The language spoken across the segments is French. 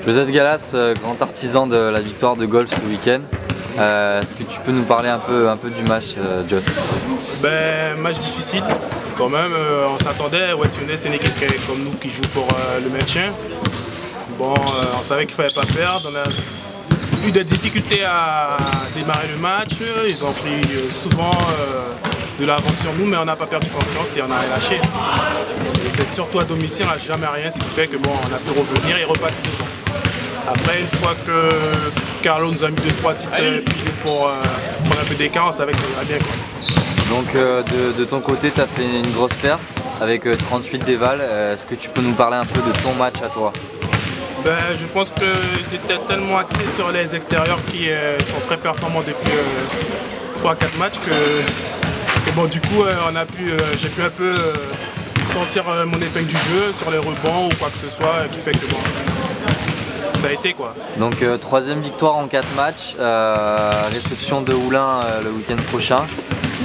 Josette Gallas, grand artisan de la victoire de golf ce week-end. Est-ce que tu peux nous parler un peu du match, Joss? Match difficile quand même. On s'attendait, West Lyonnais c'est une équipe comme nous qui joue pour le maintien. Bon, on savait qu'il ne fallait pas perdre. On a eu des difficultés à démarrer le match. Ils ont pris souvent de l'avance sur nous, mais on n'a pas perdu confiance et on a lâché. Et c'est surtout à domicile, on n'a jamais rien, ce qui fait que bon, on a pu revenir et repasser devant. Après, une fois que Carlo nous a mis 2-3 petites piles pour prendre un peu d'écart, on savait que ça irait bien, quoi. Donc de ton côté, tu as fait une grosse perce avec 38 dévals. Est-ce que tu peux nous parler un peu de ton match à toi? Je pense qu'ils étaient tellement axés sur les extérieurs qui sont très performants depuis 3-4 matchs que bon, du coup j'ai pu un peu sentir mon épingle du jeu sur les rebonds ou quoi que ce soit qui fait que bon, ça a été quoi. Donc troisième victoire en 4 matchs, réception de Oulin le week-end prochain.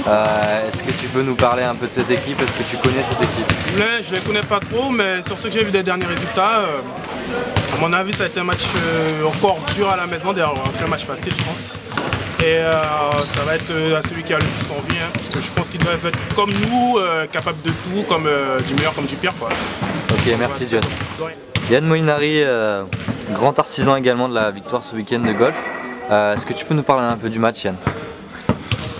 Est-ce que tu peux nous parler un peu de cette équipe? Est-ce que tu connais cette équipe? Je ne les connais pas trop, mais sur ce que j'ai vu des derniers résultats, à mon avis ça a été un match encore dur à la maison, d'ailleurs un match facile je pense. Et ça va être à celui qui a le plus envie, hein, parce que je pense qu'ils doivent être comme nous, capables de tout, comme du meilleur comme du pire, quoi. Ok, merci Joss. Yann Molinari, grand artisan également de la victoire ce week-end de golf. Est-ce que tu peux nous parler un peu du match, Yann?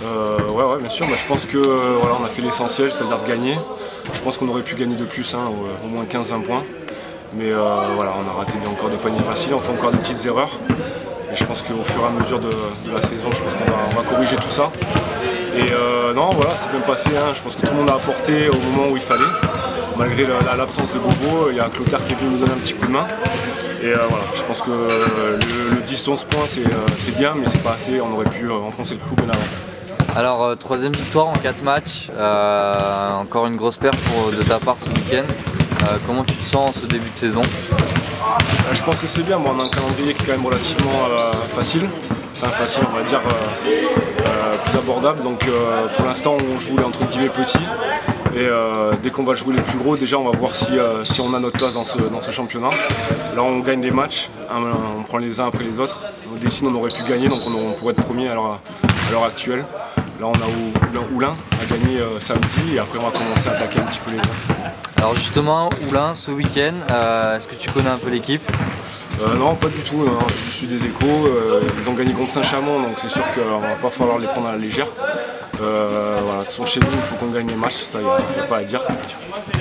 Ouais, bien sûr. Je pense que voilà, on a fait l'essentiel, c'est-à-dire de gagner. Je pense qu'on aurait pu gagner de plus, hein, au moins 15-20 points. Mais voilà, on a raté encore des paniers faciles, on fait encore des petites erreurs. Et je pense qu'au fur et à mesure de la saison, je pense qu'on va corriger tout ça. Et non, voilà, c'est bien passé. Hein. Je pense que tout le monde a apporté au moment où il fallait. Malgré l'absence de Bobo, il y a Clotaire qui est venu nous donner un petit coup de main. Et voilà, je pense que le 10-11 points c'est bien, mais c'est pas assez. On aurait pu enfoncer le clou bien avant. Alors, troisième victoire en 4 matchs, encore une grosse perte de ta part ce week-end. Comment tu te sens en ce début de saison? Je pense que c'est bien, on a un calendrier qui est quand même relativement facile. Enfin facile, on va dire plus abordable. Donc pour l'instant on joue les entre guillemets petits. Et dès qu'on va jouer les plus gros, déjà on va voir si on a notre place dans ce championnat. Là on gagne les matchs, on prend les uns après les autres. On dessine, on aurait pu gagner, donc on pourrait être premier à l'heure actuelle. Là on a Oulin à gagner samedi et après on va commencer à attaquer un petit peu les gens. Alors justement, Oulin ce week-end, est-ce que tu connais un peu l'équipe? Non, pas du tout, non. Je suis des échos. Ils ont gagné contre Saint-Chamond, donc c'est sûr qu'on va pas falloir les prendre à la légère. Voilà, de toute façon, chez nous, il faut qu'on gagne les matchs, ça, il n'y a pas à dire.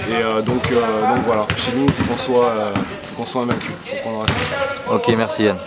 Et donc voilà, chez nous, il faut qu'on soit invaincu. Ok, merci Yann.